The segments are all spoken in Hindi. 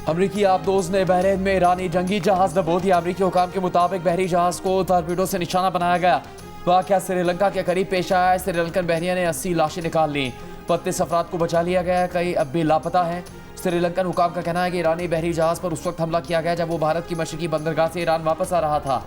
अमरीकी आबदोज ने बहरीन में ईरानी जंगी जहाज डबो दिया। अमरीकी हुकाम के मुताबिक बहरी जहाज को टॉरपीडो से निशाना बनाया गया। वाक़या श्रीलंका के करीब पेश आया है। श्रीलंकन बहरिया ने 80 लाशें निकाल ली। 32 अफराद को बचा लिया गया है, कई अब भी लापता हैं। श्रीलंकन हुकाम का कहना है कि ईरानी बहरी जहाज पर उस वक्त हमला किया गया जब वो भारत की मशरकी बंदरगाह से ईरान वापस आ रहा था।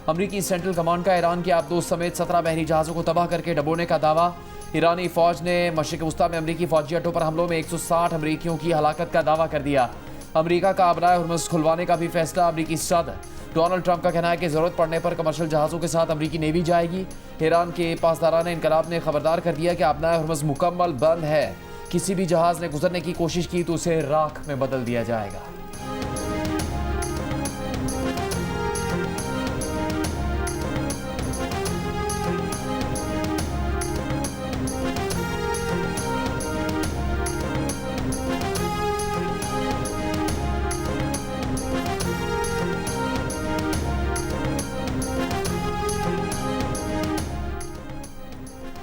अमरीकी सेंट्रल कमांड का ईरान के आबदोज समेत 17 बहरी जहाज़ों को तबाह करके डबोने का दावा। ईरानी फौज ने मशरिक वस्ता में अमरीकी फौजी अड्डों पर हमलों में 160 अमरीकियों की हलाकत का दावा कर दिया। अमरीका का अबराए हुर्मुज़ खुलवाने का भी फैसला। अमरीकी सदर डोनाल्ड ट्रंप का कहना है कि ज़रूरत पड़ने पर कमर्शियल जहाज़ों के साथ अमरीकी नेवी जाएगी। ईरान के पासदारान इनकलाब ने खबरदार कर दिया कि अबराए हुर्मुज़ मुकम्मल बंद है। किसी भी जहाज़ ने गुजरने की कोशिश की तो उसे राख में बदल दिया जाएगा।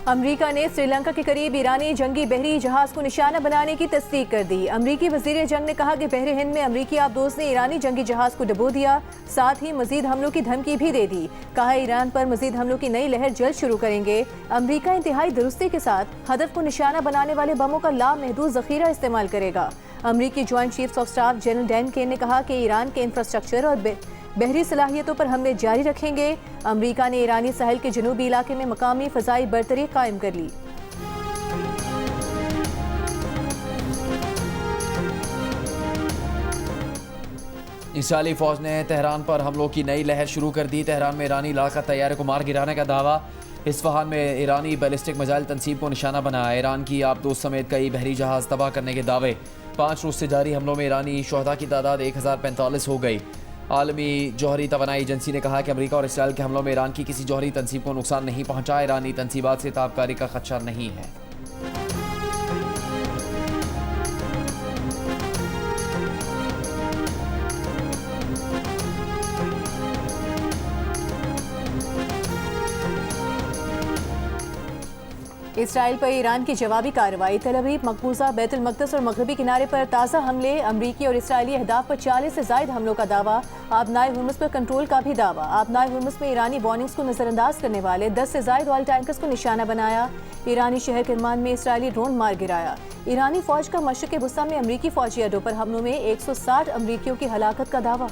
अमरीका ने श्रीलंका के करीब ईरानी जंगी बहरी जहाज को निशाना बनाने की तस्दीक कर दी। अमरीकी वजीर जंग ने कहा कि बहरे हिंद में अमरीकी आबदोज ने ईरानी जंगी जहाज को डबो दिया, साथ ही मजीद हमलों की धमकी भी दे दी। कहा ईरान पर मजीद हमलों की नई लहर जल्द शुरू करेंगे। अमरीका इंतहाई दुरुस्ती के साथ हदफ को निशाना बनाने वाले बमों का लामहदूद जखीरा इस्तेमाल करेगा। अमरीकी joint chiefs of staff general Dan Caine ने कहा कि ईरान के इंफ्रास्ट्रक्चर और बहरी सलाहियतों पर हमले जारी रखेंगे। अमरीका ने ईरानी साहिल के जनूबी इलाके में मकामी फ़ज़ाई बरतरी कायम कर ली। इसराइली फौज ने तेहरान पर हमलों की नई लहर शुरू कर दी। तेहरान में ईरानी इलाका तैयारे को मार गिराने का दावा। इस्फहान में ईरानी बैलिस्टिक मिसाइल तनसीब को निशाना बनाया। ईरान की आबदोज समेत कई बहरी जहाज तबाह करने के दावे। 5 रोज से जारी हमलों में ईरानी शोहदा की तादाद 1045 हो गई। आलमी जौहरी तवानाई एजेंसी ने कहा कि अमरीका और इसराइल के हमलों में ईरान की किसी जौहरी तनसीब को नुकसान नहीं पहुंचा। ईरानी तनसीबात से ताबकारी का खदशा नहीं है। इसराइल पर ईरान की जवाबी कार्रवाई। तल अवीव, मकबूजा, बैतुल मक़दस और मगरबी किनारे पर ताज़ा हमले। अमरीकी और इसराइली अहदाफ पर 40 से ज़ायद हमलों का दावा। आबनाए हुर्मुज़ पर कंट्रोल का भी दावा। आबनाए हुर्मुज़ में ईरानी वार्निंग्स को नज़रअंदाज करने वाले 10 से ज़ायद ऑयल टैंकर्स को निशाना बनाया। ईरानी शहर किरमान में इसराइली ड्रोन मार गिराया। ईरानी फौज का मशरिक़ वस्ता में अमरीकी फौजी अड्डों पर हमलों में 160 अमरीकियों की हलाकत का दावा।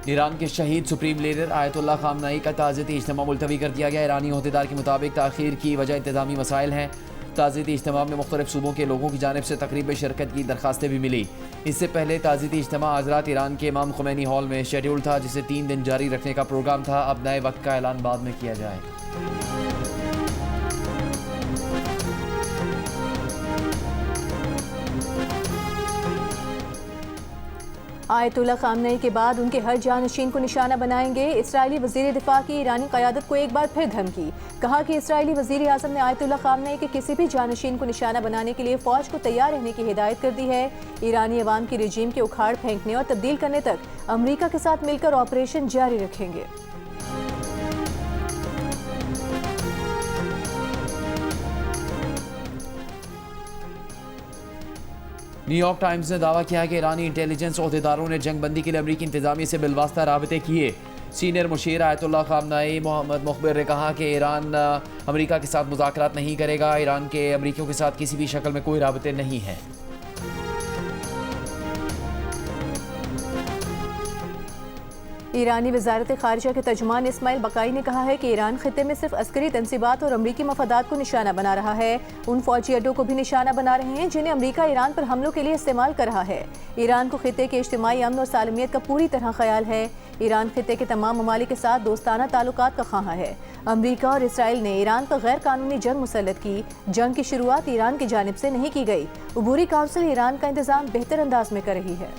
ईरान के शहीद सुप्रीम लीडर आयतुल्लाह खामनई का ताज़ियती इज्तिमा मुलतवी कर दिया गया। ईरानी ओहदेदार के मुताबिक ताख़ीर की वजह इंतज़ामी मसाइल हैं। ताज़ियती इज्तिमा में मुख्तलिफ सूबों के लोगों की जानिब से तकरीब में शिरकत की दरखास्तें भी मिली। इससे पहले ताज़ियती इज्तिमा आज रात ईरान के इमाम खुमैनी हॉल में शेड्यूल था, जिसे 3 दिन जारी रखने का प्रोग्राम था। अब नए वक्त का ऐलान बाद में किया जाएगा। आयतुल्लाह खामनई के बाद उनके हर जानशीन को निशाना बनाएंगे। इसराइली वज़ीर दिफा की ईरानी क़यादत को एक बार फिर धमकी। कहा कि इसराइली वज़ीर आज़म ने आयतुल्लाह खामनई के किसी भी जानशीन को निशाना बनाने के लिए फ़ौज को तैयार रहने की हिदायत कर दी है। ईरानी अवाम की रजीम के उखाड़ फेंकने और तब्दील करने तक अमरीका के साथ मिलकर ऑपरेशन जारी रखेंगे। न्यूयॉर्क टाइम्स ने दावा किया है कि ईरानी इंटेलिजेंस ओहदेदारों ने जंगबंदी के लिए अमरीकी इंतजामिया से बिलवास्ता राबते किए। सीनियर मुशीर आयतुल्लाह खामनई मोहम्मद मुखबिर ने कहा कि ईरान अमरीका के साथ मुज़ाकरात नहीं करेगा। ईरान के अमरीकियों के साथ किसी भी शक्ल में कोई राबते नहीं हैं। ईरानी वज़ारत ख़ारिजा के तर्जुमान इस्माइल बकाई ने कहा है कि ईरान खित्ते में सिर्फ अस्करी तनसीबात और अमरीकी मफादात को निशाना बना रहा है। उन फौजी अड्डों को भी निशाना बना रहे हैं जिन्हें अमरीका ईरान पर हमलों के लिए इस्तेमाल कर रहा है। ईरान को खित्ते के इज्तिमाई अमन और सालमियत का पूरी तरह ख्याल है। ईरान खित्ते के तमाम ममालिक के साथ दोस्ताना ताल्लुकात का ख्वाह है। अमरीका और इसराइल ने ईरान पर गैर कानूनी जंग मुसल्लत की। जंग की शुरुआत ईरान की जानिब से नहीं की गई। उबूरी काउंसिल ईरान का इंतजाम बेहतर अंदाज में कर रही है।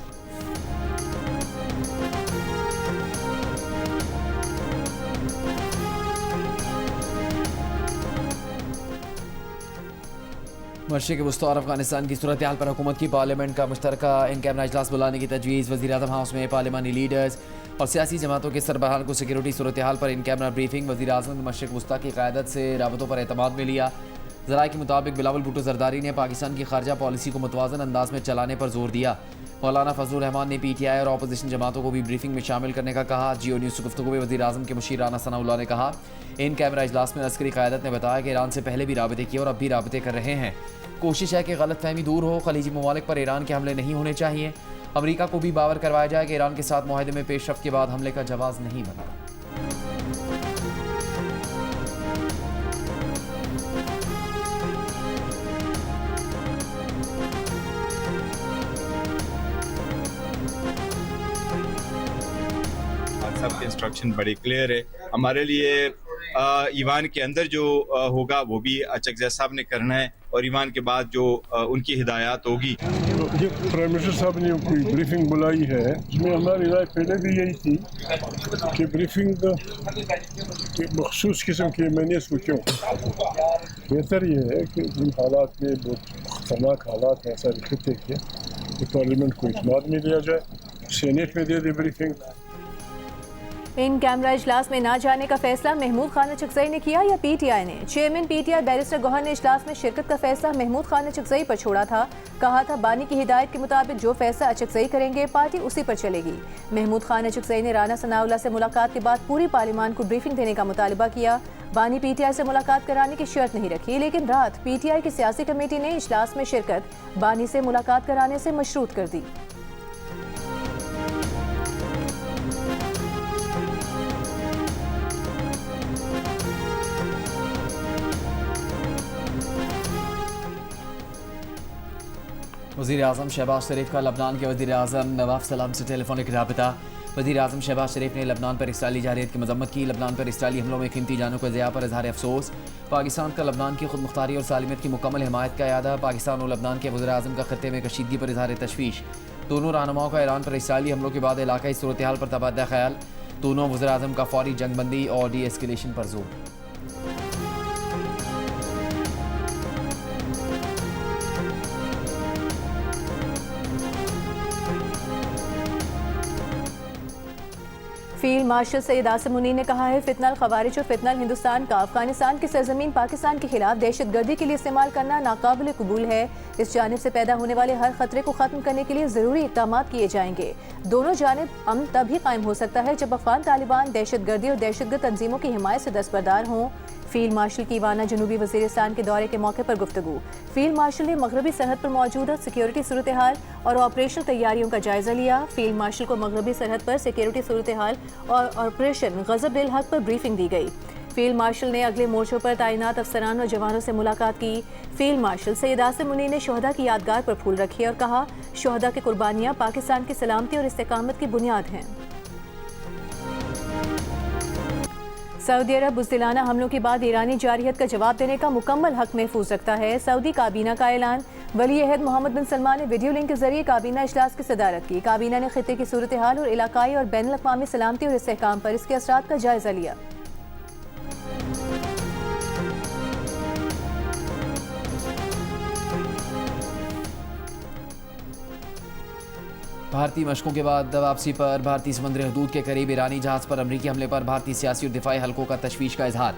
मशरिक़ वस्ता और अफगानिस्तान की सूरत हाल पर हुकूमत की पार्लियामेंट का मुश्तरका इन कैबिनेट इजलास बुलाने की तजवीज़। वज़ीर आज़म हाउस में पार्लिमानी लीडर्स, और सियासी जमातों के सरबराहान को सिक्योरिटी सूरत हाल पर इन कैमरा ब्रीफिंग। वज़ीर-ए-आज़म ने मशरिक़ वस्ता की क़यादत से राबतों पर एतमाद में लिया। ज़राए के मुताबिक बिलावल भुट्टो ज़रदारी ने पाकिस्तान की खारजा पॉलिसी को मुतवाज़न अंदाज में चलाने पर जोर दिया। मौलाना फजलुर रहमान ने PTI और अपोजिशन जमातों को भी ब्रीफिंग में शामिल करने का कहा। जियो न्यूज़ से गुफ्तगू में वज़ीर-ए-आज़म के मुशीर राना सनाउल्लाह ने कहा, इन कैमरा इजलास में अस्करी क़यादत ने बताया कि ईरान से पहले भी राबते किए और अब भी राबते कर रहे हैं। कोशिश है कि गलतफहमी दूर हो, खलीजी ममालिक पर ईरान के हमले नहीं होने चाहिए। अमरीका को भी बावर करवाया जाए कि ईरान के साथ मुआहदे में पेशरफ्त के बाद हमले का जवाज़ नहीं बना। सबके इंस्ट्रक्शन बड़ी क्लियर है हमारे लिए। ईवान के अंदर जो होगा वो भी चकज़ई साहब ने करना है और ईवान के बाद जो उनकी हिदायत होगी। जो प्राइम मिनिस्टर साहब ने कोई ब्रीफिंग बुलाई है उसमें हमारी राय पहले भी यही थी कि ब्रीफिंग के मखसूस किस्म की मैंने इसको क्यों। बेहतर ये है कि इन हालात में बहुत खतरनाक हालात हैं सारे खत्े के, पार्लियामेंट को इत्मीनान में लिया जाए, सीनेट में दे दे ब्रीफिंग। इन कैमरा इजलास में ना जाने का फैसला महमूद खान चकज़ई ने किया या PTI ने? चेयरमैन PTI बैरिस्टर गौहर ने इजलास में शिरकत का फैसला महमूद खान चकज़ई पर छोड़ा था। कहा था बानी की हिदायत के मुताबिक जो फैसला चकज़ई करेंगे पार्टी उसी पर चलेगी। महमूद खान चकज़ई ने राना सनाउल्लाह से मुलाकात के बाद पूरी पार्लियामान को ब्रीफिंग देने का मुतालबा किया। बानी PTI से मुलाकात कराने की शर्त नहीं रखी, लेकिन रात PTI की सियासी कमेटी ने इजलास में शिरकत बानी से मुलाकात कराने से मशरूत कर दी। वज़ीर-ए-आज़म शहबाज शरीफ का लबनान के वज़ीर-ए-आज़म नवाफ सलाम से टेलीफोनिक राबता। वज़ीर-ए-आज़म शहबाज शरीफ ने लबनान पर इसराइली जारहियत की मजम्मत की। लबनान पर इसराइली हमलों में कीमती जानों को ज़िया पर इज़हार अफसोस। पाकिस्तान का लबनान की खुद मुख्तारी और सालिमियत की मुकम्मल हिमायत का यादा। पाकिस्तान और लबनान के वज़ीर-ए-आज़म का खत्ते में कशीदगी पर इज़हार तशवीश। दोनों रहनुमाओं का ईरान पर इसराइली हमलों के बाद इलाकाई सूरत हाल पर तबादला ख्याल। दोनों वज़ीर-ए-आज़म का फौरी जंगबंदी और डी-एस्केलेशन पर जोर। फील्ड मार्शल सैयद आसिम मुनीर ने कहा है, फितनल खवारिज और फितनल हिंदुस्तान का अफगानिस्तान की सरजमीन पाकिस्तान के खिलाफ दहशतगर्दी के लिए इस्तेमाल करना नाकाबिल कबूल है। इस जानिब से पैदा होने वाले हर खतरे को खत्म करने के लिए ज़रूरी इक़दाम किए जाएंगे। दोनों जानिब अमन तभी कायम हो सकता है जब अफगान तालिबान दहशतगर्दी और दहशतगर्द तंजीमों की हिमायत से दस्तबरदार हों। फील्ड मार्शल की वाना जनूबी वज़ीरिस्तान के दौरे के मौके पर गुफ्तगू। फील्ड मार्शल ने मगरबी सरहद पर मौजूद सिक्योरिटी सूरत हाल और ऑपरेशनल तैयारियों का जायजा लिया। फील्ड मार्शल को मगरबी सरहद पर सिक्योरिटी सूरत हाल और ऑपरेशन गज़ब-इल हक पर ब्रीफिंग दी गई। फील्ड मार्शल ने अगले मोर्चों पर तैनात अफसरान और जवानों से मुलाकात की। फील्ड मार्शल सैयद आसिम मुनीर ने शोहदा की यादगार पर फूल रखे और कहा, शोहदा की कुर्बानियाँ पाकिस्तान की सलामती और इस्तेकामत की बुनियाद हैं। सऊदी अरब बुज़दिलाना हमलों के बाद ईरानी जारहियत का जवाब देने का मुकम्मल हक महफूज रखता है। सऊदी काबीना का ऐलान। वली अहद मोहम्मद बिन सलमान ने वीडियो लिंक के जरिए काबीना इजलास की सदारत की। काबीना ने खित्ते की सूरत हाल और इलाकाई और बैनुल अक़वामी सलामती और इस्तेहकाम पर इसके असरात का जायजा लिया। भारतीय मशकों के बाद वापसी पर भारतीय समुद्री हदूद के करीब ईरानी जहाज़ पर अमरीकी हमले पर भारतीय सियासी और दिफाई हलकों का तशवीश का इजहार।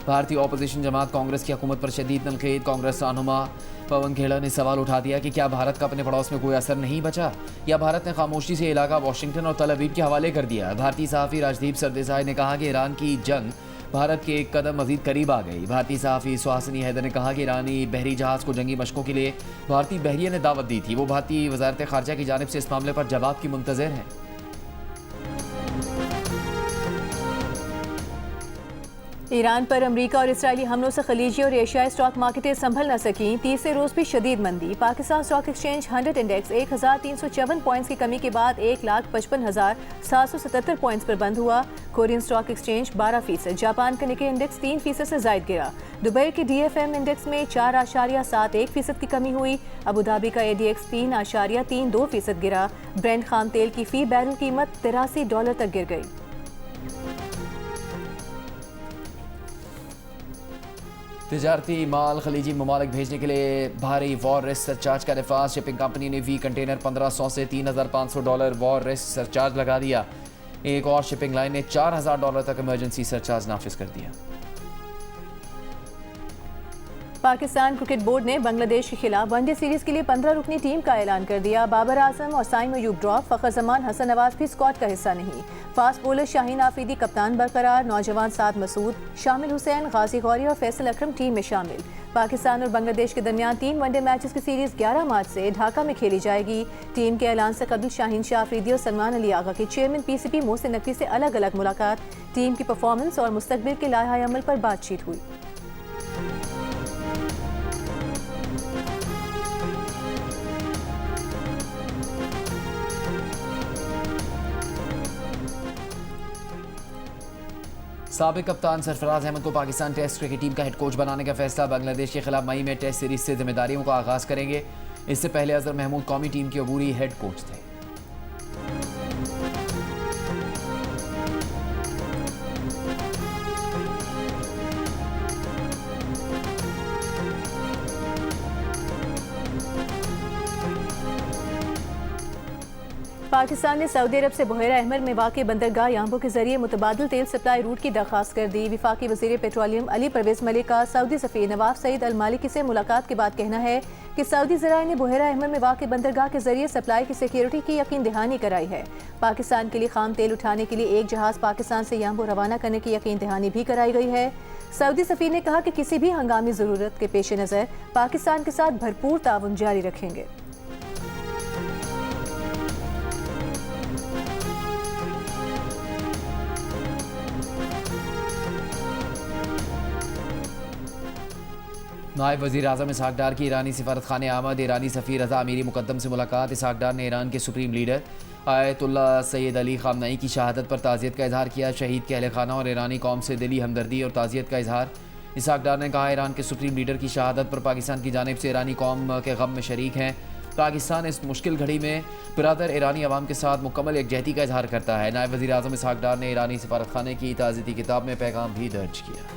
भारतीय अपोजिशन जमात कांग्रेस की हुकूमत पर शदीद तनकीद। कांग्रेस रहनुमा पवन खेड़ा ने सवाल उठा दिया कि क्या भारत का अपने पड़ोस में कोई असर नहीं बचा या भारत ने खामोशी से इलाका वाशिंगटन और तल अवीव के हवाले कर दिया। भारतीय सहाफ़ी राजदीप सरदेसाई ने कहा कि ईरान की जंग भारत के एक कदम मजीद करीब आ गई। भारतीय सहाफ़ी सुहासिनी हैदर ने कहा कि ईरानी बहरी जहाज़ को जंगी मशकों के लिए भारतीय बहरिया ने दावत दी थी। वो भारतीय वज़ारत ख़ारजा की जानिब से इस मामले पर जवाब की मुंतज़िर हैं। ईरान पर अमरीका और इसराइली हमलों से खलीजी और एशियाई स्टॉक मार्केटें संभल न सकीं। तीसरे रोज़ भी शदीद मंदी। Pakistan stock exchange 100 index 1354 points की कमी के बाद 1,55,777 पॉइंट्स पर बंद हुआ। Korean stock exchange 12%। जापान का निक्के इंडेक्स 3% से ज़ायद गिरा। दुबई के DFM इंडेक्स में 4.71% की कमी हुई। अबू धाबी का ADX 3.32% गिरा। ब्रेंट खाम तेल की फ़ी बैरल कीमत $83 तक गिर गई। तिजारती माल खलीजी ममालिक भेजने के लिए भारी वॉर रिस्क सरचार्ज का नफाज। शिपिंग कंपनी ने वी कंटेनर $1500 से $3,500 वॉर रिस्क सरचार्ज लगा दिया। एक और शिपिंग लाइन ने $4000 तक इमरजेंसी सरचार्ज नाफिज कर दिया। पाकिस्तान क्रिकेट बोर्ड ने बांग्लादेश के खिलाफ वनडे सीरीज के लिए 15 रुकनी टीम का ऐलान कर दिया। बाबर आजम और साइम अयूब ड्रॉप, फखर जमान, हसन नवाज भी स्क्वाड का हिस्सा नहीं। फास्ट बॉलर शाहीन आफरीदी कप्तान बरकरार, नौजवान साद मसूद, शामिल हुसैन, गाजी गौरी और फैसल अकरम टीम में शामिल। पाकिस्तान और बांग्लादेश के दरमियान 3 वनडे मैचेस की सीरीज 11 मार्च से ढाका में खेली जाएगी। टीम के ऐलान से कबल शाहीन शाह आफरीदी और सलमान अली आगा के चेयरमैन पीसीबी मोहसिन नकवी से अलग अलग मुलाकात, टीम की परफॉर्मेंस और मुस्तकबिल के लाहे अमल पर बातचीत हुई। साबिक कप्तान सरफराज अहमद को पाकिस्तान टेस्ट क्रिकेट टीम का हेड कोच बनाने का फैसला। बांग्लादेश के खिलाफ मई में टेस्ट सीरीज से जिम्मेदारियों का आगाज करेंगे। इससे पहले अजहर महमूद कौमी टीम के अबूरी हेड कोच थे। पाकिस्तान ने सऊदी अरब से बहरा अहमर में वाक़ बंदरगाह यांबो के जरिए मुतबादिल तेल सप्लाई रूट की दरख्वास्त कर दी। विफाकी वज़ीर पेट्रोलियम अली परवेज़ मलिक का सऊदी सफ़ीर नवाफ सईद अल मालिकी से मुलाकात के बाद कहना है कि सऊदी ज़राए ने बहरा अहमर में वाक़ बंदरगाह के जरिए सप्लाई की सिक्योरिटी की यकीन दहानी कराई है। पाकिस्तान के लिए खाम तेल उठाने के लिए एक जहाज़ पाकिस्तान से यांबो रवाना करने की यकीन दहानी भी कराई गई है। सऊदी सफ़ीर ने कहा कि किसी भी हंगामी ज़रूरत के पेश नज़र पाकिस्तान के साथ भरपूर ताउन जारी रखेंगे। नायब वज़ीर आज़म इसहाक डार की ईरानी सिफारत खाने आमद। ईरानी सफ़ीर रज़ा अमीरी मुकद्दम से मुलाकात। इसहाक डार ने ईरान के supreme leader Ayatollah Sayyid Ali Khamenei की शहादत पर ताज़ियत का इजहार किया। शहीद के अहल खाना और ईरानी कौम से दिली हमदर्दी और ताज़ियत का इजहार। इसहाक डार ने कहा, ईरान के सुप्रीम लीडर की शहादत पर पाकिस्तान की जानिब से ईरानी कौम के गम में शरीक हैं। पाकिस्तान इस मुश्किल घड़ी में बिरादर ईरानी अवाम के साथ मुकम्मल एकजहती का इजहार करता है। नायब वज़ीर आज़म इसहाक डार ने ईरानी सिफारत खाने की ताज़ियती किताब में पैगाम भी दर्ज किया।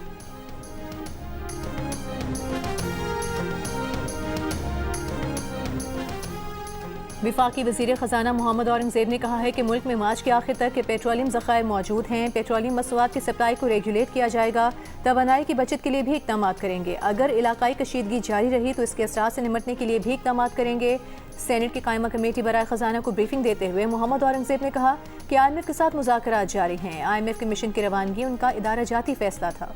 विफाकी वज़ीर ख़जाना मोहम्मद औरंगज़ेब ने कहा है कि मुल्क में मार्च के आखिर तक के पेट्रोलियम ज़खायर मौजूद हैं। पेट्रोलियम मसनूआत की सप्लाई को रेगुलेट किया जाएगा। तवानाई की बचत के लिए भी इक़दाम करेंगे। अगर इलाकाई कशीदगी जारी रही तो इसके असरात से निमटने के लिए भी इक़दाम करेंगे। सेनेट की कायमा कमेटी बराए ख़जाना को ब्रीफिंग देते हुए मोहम्मद औरंगज़ेब ने कहा कि IMF के साथ मुज़ाकरात जारी हैं। IMF के मिशन की रवानगी उनका इदारा जाती फैसला था।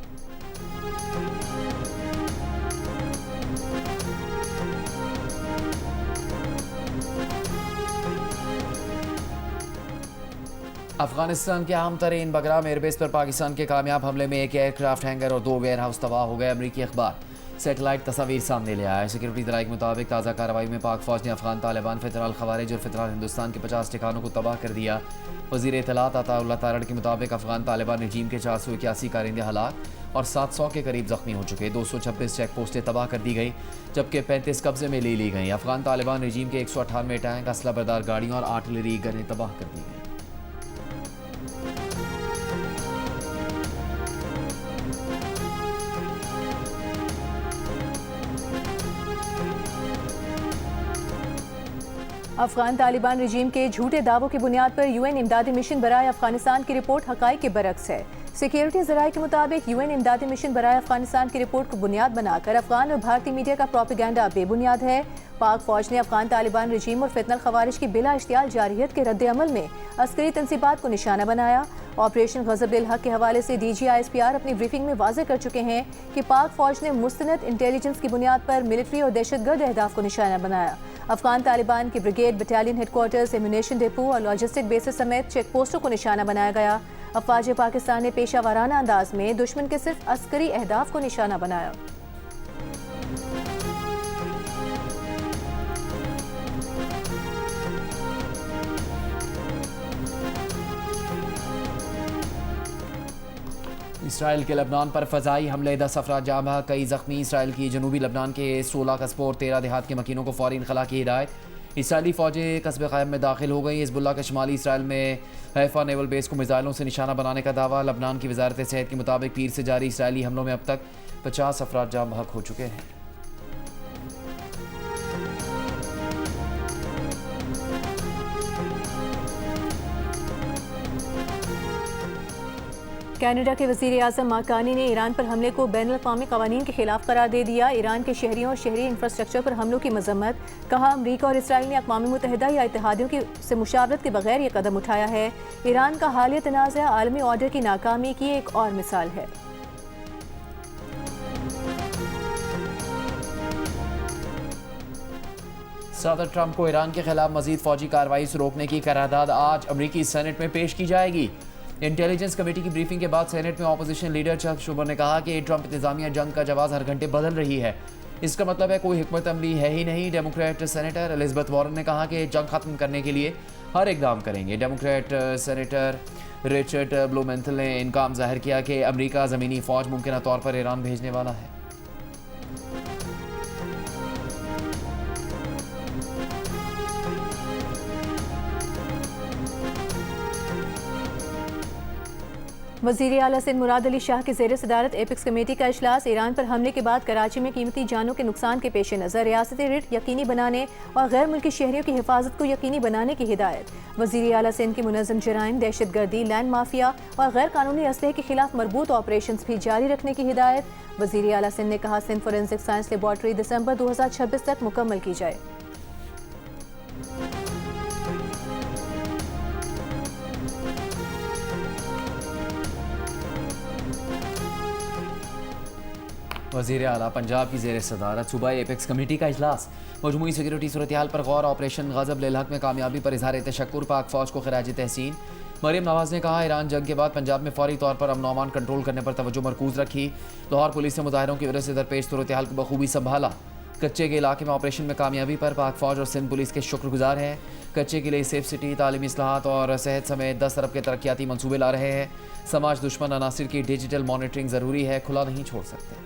अफगानिस्तान के अहम तरीन बगराम एयरबेस पर पाकिस्तान के कामयाब हमले में एक एयरक्राफ्ट हैंगर और 2 वेयर हाउस तबाह हो गए। अमरीकी अखबार सेटेलाइट तस्वीर सामने ले आया है। सिक्योरिटी दलाइल के मुताबिक ताज़ा कार्रवाई में पाक फौज ने अफगान तालिबान, फ़ितराल खवारिज और फ़ितराल हिंदुस्तान के 50 ठिकानों को तबाह कर दिया। वज़ीर इत्तलात अताउल्लाह तारड़ के मुताबिक अफगान तालिबान रजीम के 481 कारिंदे हलाक और 700 के करीब जख्मी हो चुके। 226 चेक पोस्टें तबाह कर दी गई जबकि 35 कब्जे में ले ली गई। अफगान तालिबान रजीम के 198 टैंक, असला बरदार गाड़ियों और आर्टिलरी गनें तबाह कर दी गई। अफगान तालिबान रजीम के झूठे दावों की बुनियाद पर UN इमदादी मिशन बराए अफगानिस्तान की रिपोर्ट हकाइक के बरक्स है। सिक्योरिटी ज़राए के मुताबिक UN इमदादी मिशन बराए अफगानिस्तान की रिपोर्ट को बुनियाद बनाकर अफगान और भारतीय मीडिया का प्रोपेगेंडा बेबुनियाद है। पाक फौज ने अफगान तालिबान रजीम और फितनल खवारिज की बिला इश्तियाल जारियत के रद्द अमल में अस्करी तंसीबात को निशाना बनाया। ऑपरेशन गज़ब-ए हक के हवाले से DG ISPR अपनी ब्रीफिंग में वाज़े कर चुके हैं कि पाक फौज ने मुस्तनद इंटेलिजेंस की बुनियाद पर मिलिट्री और दहशतगर्द अहदाफ को निशाना बनाया। अफगान तालिबान की brigade, battalion headquarters, ammunition depot और लॉजिस्टिक बेसिस समेत चेक पोस्टों को निशाना बनाया गया। अफवाज पाकिस्तान ने पेशा वाराना अंदाज में दुश्मन के सिर्फ अस्करी अहदाफ को निशाना बनाया। इसराइल के लबनान पर फ़ज़ाई हमले, 10 अफराद जाँ बहक, कई ज़ख्मी। इसराइल की जनूबी लबनान के 16 कस्बों और 13 देहात के मकीनों को फ़ौरी इनखला की हिदायत। इसराइली फ़ौजें कस्बे क़ायम में दाखिल हो गई। हिज़्बुल्लाह के शुमाली इसराइल में हैफा नेवल बेस को मिसाइलों से निशाना बनाने का दावा। लबनान की वजारत सेहत के मुताबिक पीर से जारी इसराइली हमलों में अब तक 50 अफराद जाँ बहक हो चुके हैं। कनाडा के वज़ीर आज़म माकानी ने ईरान पर हमले को बैनुल-अक़वामी क़वानीन के खिलाफ करार दे दिया। ईरान के शहरियों और शहरी इंफ्रास्ट्रक्चर पर हमलों की मजम्मत। कहा, अमरीका और इसराइल ने अक़वाम मुत्तहिदा या इत्तेहादियों से मुशावरत के बगैर ये कदम उठाया है। ईरान का हालिया तनाज़ा आलमी ऑर्डर की नाकामी की एक और मिसाल है। सदर ट्रंप को ईरान के खिलाफ मजीद फौजी कार्रवाई से रोकने की करारदाद आज अमरीकी सेनेट में पेश की जाएगी। इंटेलिजेंस कमेटी की ब्रीफिंग के बाद सेनेट में ऑपोजिशन लीडर चक शुबर ने कहा कि ट्रंप इंतजामिया जंग का जवाब हर घंटे बदल रही है। इसका मतलब है कोई हिकमत अमली है ही नहीं। डेमोक्रेट सेनेटर एलिजाबेथ वॉरेन ने कहा कि जंग खत्म करने के लिए हर इकदाम करेंगे। डेमोक्रेट सेनेटर रिचर्ड ब्लूमेंथल ने इनकाम जाहिर किया कि अमरीका ज़मीनी फ़ौज मुमकिन तौर पर ईरान भेजने वाला है। वज़ीर आला सिंध मुराद अली शाह की ज़ेर सदारत एपिक्स कमेटी का इजलास। ईरान पर हमले के बाद कराची में कीमती जानों के नुकसान के पेश नज़र रियासती रिट यकीनी बनाने और गैर मुल्की शहरियों की हिफाजत को यकीनी बनाने की हिदायत। वज़ीर आला सिंध की मुनज़्ज़म जराइम, दहशत गर्दी, लैंड माफिया और गैर कानूनी असलहे के खिलाफ मरबूत ऑपरेशन भी जारी रखने की हिदायत। वज़ीर आला सिंध ने कहा, सिंध फोरेंसिक साइंस लेबॉर्ट्री दिसंबर 2026 तक मुकम्मल की जाए। वज़ीर आला पंजाब की ज़ेर सदारत सूबाई एपेक्स कमेटी का इजलास। मजमूई सिक्योरिटी सूरत-ए-हाल पर गौर। ऑपरेशन गज़ब लिल-हक़ में कामयाबी पर इज़हार तशक्कुर। पाक फ़ौज को खिराज तहसीन। मरियम नवाज़ ने कहा, ईरान जंग के बाद पंजाब में फौरी तौर पर अमन अमान कंट्रोल करने पर तवज्जो मरकूज़ रखी। लाहौर पुलिस ने मुजाहिरों की वजह से दरपेश सूरत-ए-हाल को बखूबी संभाला। कच्चे के इलाके में ऑपरेशन में कामयाबी पर पाक फ़ौज और सिंध पुलिस के शुक्रगुजार हैं। कच्चे के लिए सेफ सिटी, तालीमी इस्लाहात और सेहत समेत 10 अरब के तरक्याती मनसूबे ला रहे हैं। समाज दुश्मन अनासिर की डिजिटल मॉनिटरिंग ज़रूरी है, खुला नहीं छोड़ सकते।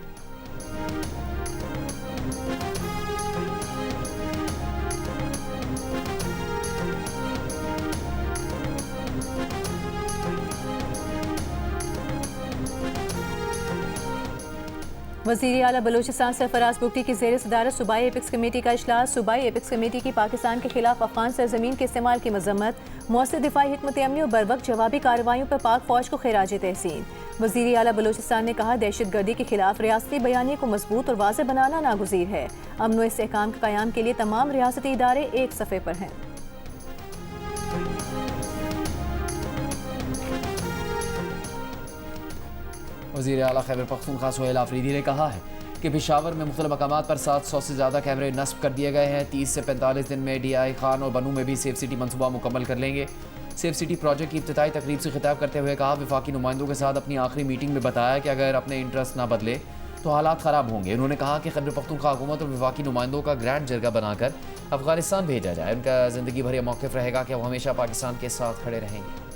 वज़ीर आला बलोचिस्तान सरफराज बुगटी की ज़ेर सदारत सूबाई एपिक्स कमेटी का इजलास। सूबाई एपिक्स कमेटी की पाकिस्तान के खिलाफ अफगान सरजमीन के इस्तेमाल की मजम्मत। मौसर दिफाई हिकमत अमनी और बरवक्त जवाबी कार्रवाइयों पर पाक फ़ौज को खिराज तहसीन। वज़ीर आला बलोचिस्तान ने कहा, दहशत गर्दी के खिलाफ रियासती बयानी को मजबूत और वाज़ेह बनाना नागुज़ीर है। अमन व इस्तेहकाम के क़याम के लिए तमाम रियासती इदारे एक सफ़े पर हैं। वज़ीर आला खैबर पख्तूनख्वा सुहेल आफरीदी ने कहा है कि पेशावर में मुख्तलिफ मकामात पर 700 से ज़्यादा कैमरे नस्ब कर दिए गए हैं। 30 से 45 दिन में DI खान और बनू में भी सेफ सिटी मनसूबा मुकम्मल कर लेंगे। सेफ सिटी प्रोजेक्ट की इब्तिदाई तकरीब से खिताब करते हुए कहा, वफाकी नुमाइंदों के साथ अपनी आखिरी मीटिंग में बताया कि अगर अपने इंटरेस्ट ना बदले तो हालात ख़राब होंगे। उन्होंने कहा कि खैबर पख्तूनख्वा हुकूमत और वफाकी नुमाइंदों का ग्रैंड जरगा बनाकर अफगानिस्तान भेजा जाए। उनका ज़िंदगी भर यह मौक़िफ़ रहेगा कि वो हमेशा पाकिस्तान के साथ खड़े रहेंगे।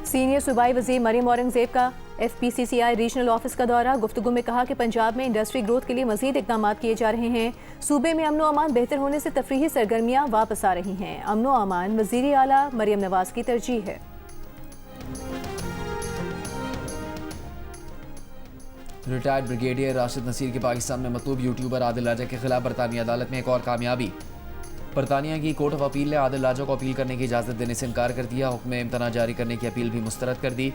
सीनियर सूबाई वज़ीर मरियम औरंगज़ेब का FPCCI रीजनल ऑफिस का दौरा। गुफ्तगू में कहा कि पंजाब में इंडस्ट्री ग्रोथ के लिए मज़ीद इक़दाम किए जा रहे हैं। सूबे में अमनो अमान बेहतर होने से तफरीही सरगर्मियाँ वापस आ रही हैं। अमनो अमान वज़ीर आला मरियम नवाज़ की तरजीह है। रिटायर्ड ब्रिगेडियर राशिद नसीर के पाकिस्तान में मतलूब यूट्यूबर आदिल राजा के खिलाफ बरतानी अदालत में एक और कामयाबी। बरतानिया की कोर्ट ऑफ अपील ने आदिल राजा को अपील करने की इजाज़त देने से इनकार कर दिया। हुक्म इम्तना जारी करने की अपील भी मुस्तरद कर दी।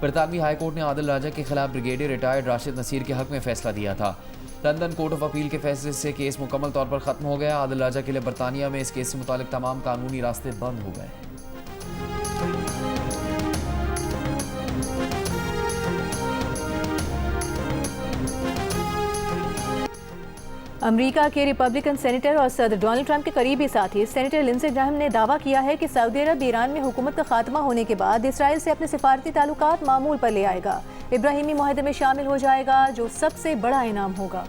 बरतानवी हाई कोर्ट ने आदिल राजा के खिलाफ ब्रिगेडियर रिटायर्ड राशिद नसीर के हक में फैसला दिया था। लंदन कोर्ट ऑफ अपील के फैसले से केस मुकम्मल तौर पर ख़त्म हो गया। आदिल राजा के लिए बरतानिया में इस केस से मुतालिक तमाम कानूनी रास्ते बंद हो गए। अमेरिका के रिपब्लिकन सेनेटर और सदर डोनाल्ड ट्रंप के करीबी साथी सेनेटर लिंडसे ग्राहम ने दावा किया है कि सऊदी अरब ईरान में हुकूमत का खात्मा होने के बाद इसराइल से अपने सिफारती ताल्लुकात मामूल पर ले आएगा। इब्राहिमी मुआहदे में शामिल हो जाएगा, जो सबसे बड़ा इनाम होगा।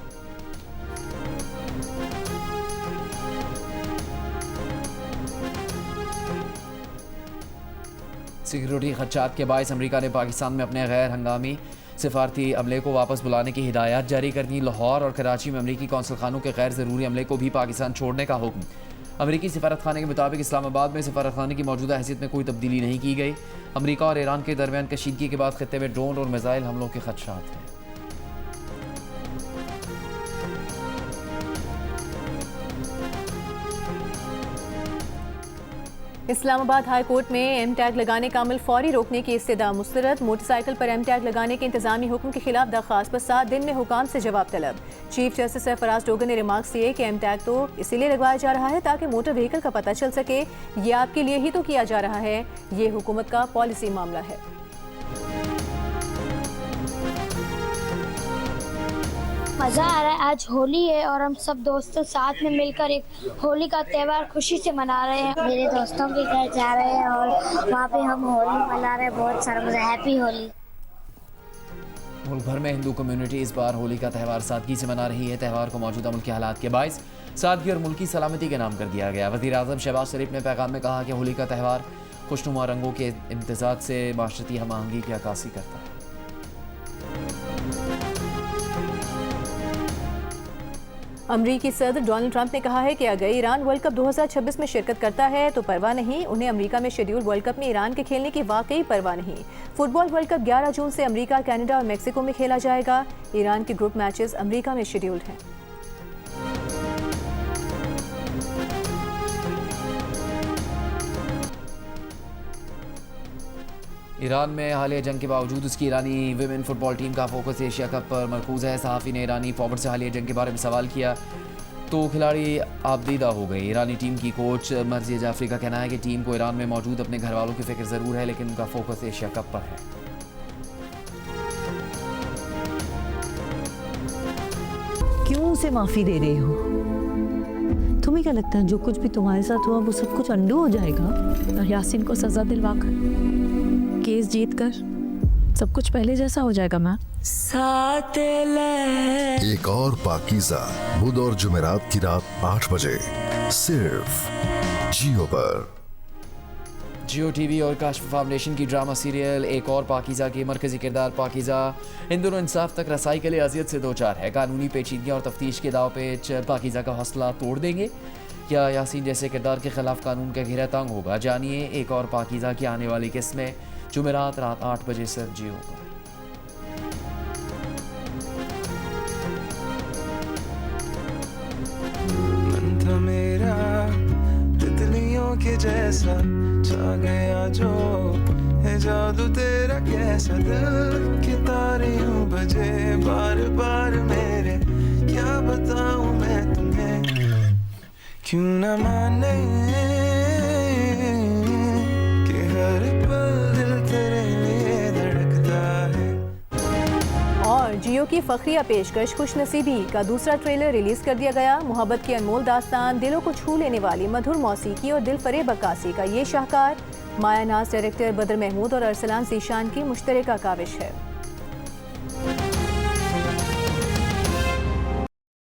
सिक्योरिटी खदशात के बायस अमेरिका ने पाकिस्तान में अपने गैर हंगामी सिफारती अमले को वापस बुलाने की हिदायत जारी कर दी। लाहौर और कराची में अमरीकी कौंसल खानों के गैर ज़रूरी अमले को भी पाकिस्तान छोड़ने का हुक्म। अमरीकी सिफारत खाने के मुताबिक इस्लामाबाद में सिफारत खाने की मौजूदा हैसियत में कोई तब्दीली नहीं की गई। अमरीका और ईरान के दरमियान कशीदगी के बाद खित्ते में ड्रोन और मिसाइल हमलों के खदशात हैं। इस्लामाबाद हाई कोर्ट में एम टैग लगाने का अमल फौरी रोकने की इस्तदा मुस्तरद। मोटरसाइकिल पर एम टैग लगाने के इंतजामी हुक्म के खिलाफ दरख्वास्त पर 7 दिन में हुकाम से जवाब तलब। चीफ जस्टिस सरफराज डोगर ने रिमार्क्स दिए कि एम टैग तो इसीलिए लगवाया जा रहा है ताकि मोटर व्हीकल का पता चल सके। ये आपके लिए ही तो किया जा रहा है, ये हुकूमत का पॉलिसी मामला है। मज़ा आ रहा है। आज होली है और हम सब दोस्त साथ में मिलकर एक होली का त्यौहार खुशी से मना रहे हैं। मेरे दोस्तों के घर जा रहे हैं और वहाँ पे हम होली मना रहे हैं। बहुत सारा मज़ा, हैप्पी होली। मुल्क भर में हिंदू कम्युनिटी इस बार होली का त्यौहार सादगी से मना रही है। त्यौहार को मौजूदा मुल्की हालात के बायस सादगी और मुल्की सलामती के नाम कर दिया गया। वज़ीर आज़म शहबाज शरीफ ने पैगाम में कहा कि होली का त्यौहार खुशनुमा रंगों के इम्तिज़ाज से माशरती हम आहंगी की अक्कासी करता है। अमरीकी सदर डोनाल्ड ट्रंप ने कहा है कि अगर ईरान वर्ल्ड कप 2026 में शिरकत करता है तो परवाह नहीं, उन्हें अमेरिका में शेड्यूल वर्ल्ड कप में ईरान के खेलने की वाकई परवाह नहीं। फुटबॉल वर्ल्ड कप 11 जून से अमेरिका, कनाडा और मेक्सिको में खेला जाएगा। ईरान के ग्रुप मैचेस अमेरिका में शेड्यूल्ड हैं। ईरान में हालिया जंग के बावजूद उसकी ईरानी विमेन फुटबॉल टीम का फोकस एशिया कप पर मरकूज़ है। सहाफ़ी ने ईरानी फॉरवर्ड से हालिया जंग के बारे में सवाल किया तो खिलाड़ी आबदीदा हो गई। ईरानी टीम की कोच मर्जिया जाफरी का कहना है कि टीम को ईरान में मौजूद अपने घर वालों की फिक्र ज़रूर है, लेकिन उनका फोकस एशिया कप पर है। क्यों उसे माफ़ी दे रही हो? तुम्हें क्या लगता है जो कुछ भी तुम्हारे साथ हुआ वो सब कुछ अंडू हो जाएगा? यासीन को सजा दिलवाकर, केस जीत कर सब कुछ पहले जैसा हो जाएगा। मैं एक और पाकीज़ा बुध और जुमेरात की रात 8 बजे सिर्फ जियो पर। जियो टीवी और काशिफ फाउंडेशन की ड्रामा सीरियल एक और पाकीज़ा के मरकजी किरदार पाकीज़ा इन दोनों इंसाफ तक रसाई के लिए अजियत से दो चार है। कानूनी पेचीदगियाँ और तफ्तीश के दाव पेच पाकीज़ा का हौसला तोड़ देंगे या यासीन जैसे किरदार के खिलाफ कानून का घेरा तंग होगा। जानिए एक और पाकीज़ा की आने वाली किस्में जुमेरात रात 8 बजे सिर्फ जियो पर। मन था मेरा तितलियों के जैसा, छा गया जो है जादू तेरा कैसा। दिल के तारे यूं बजे बार बार मेरे, क्या बताऊं मैं तुम्हें, क्यों न माने कि हर पल दिल तेरे लिए धड़कता है। और जियो की फखरिया पेशकश खुशनसीबी का दूसरा ट्रेलर रिलीज कर दिया गया। मोहब्बत की अनमोल दास्तान, दिलों को छू लेने वाली मधुर मौसीकी और दिल फरेब अक्कासी का ये शाहकार माया नाज डायरेक्टर बदर महमूद और अरसलान ज़ीशान की मुश्तरका काविश है।